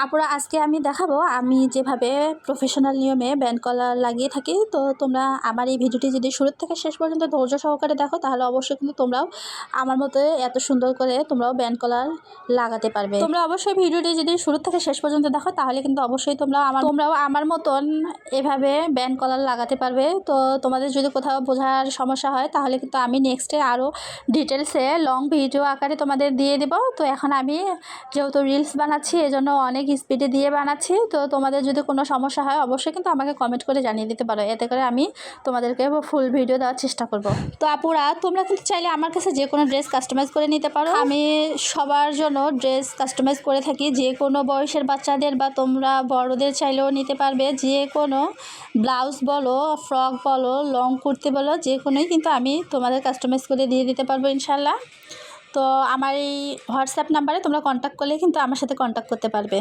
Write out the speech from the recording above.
আপুরা আজকে আমি দেখাবো আমি যেভাবে প্রফেশনাল নিয়মে ব্যান্ড কলার লাগিয়ে থাকি। তো তোমরা আমার এই ভিডিওটি যদি শুরু থেকে শেষ পর্যন্ত ধৈর্য সহকারে দেখো তাহলে অবশ্যই কিন্তু তোমরাও আমার মতো এত সুন্দর করে তোমরাও ব্যান্ড কলার লাগাতে পারবে। তোমরা অবশ্যই ভিডিওটি যদি শুরু থেকে শেষ পর্যন্ত দেখো তাহলে কিন্তু অবশ্যই তোমরাও আমার মতন এভাবে ব্যান্ড কলার লাগাতে পারবে। তো তোমাদের যদি কোথাও বোঝার সমস্যা হয় তাহলে কিন্তু আমি নেক্সটে আরও ডিটেলসে লং ভিডিও আকারে তোমাদের দিয়ে দেবো। তো এখন আমি যেহেতু রিলস বানাচ্ছি এজন্য অনেক স্পিডে দিয়ে বানাচ্ছি। তো তোমাদের যদি কোনো সমস্যা হয় অবশ্যই কিন্তু আমাকে কমেন্ট করে জানিয়ে দিতে পারো, এতে করে আমি তোমাদেরকে ফুল ভিডিও দেওয়ার চেষ্টা করব। তো আপুরা তোমরা কিন্তু চাইলে আমার কাছে যে কোনো ড্রেস কাস্টমাইজ করে নিতে পারো। আমি সবার জন্য ড্রেস কাস্টমাইজ করে থাকি, যে কোনো বয়সের বাচ্চাদের বা তোমরা বড়দের চাইলেও নিতে পারবে। যে কোনো ব্লাউজ বলো, ফ্রক বলো, লং কুর্তি বলো, যে কোনোই কিন্তু আমি তোমাদের কাস্টমাইজ করে দিয়ে দিতে পারবো ইনশাল্লাহ। তো আমার এই হোয়াটসঅ্যাপ নাম্বারে তোমরা কন্ট্যাক্ট করলে কিন্তু আমার সাথে কন্ট্যাক্ট করতে পারবে।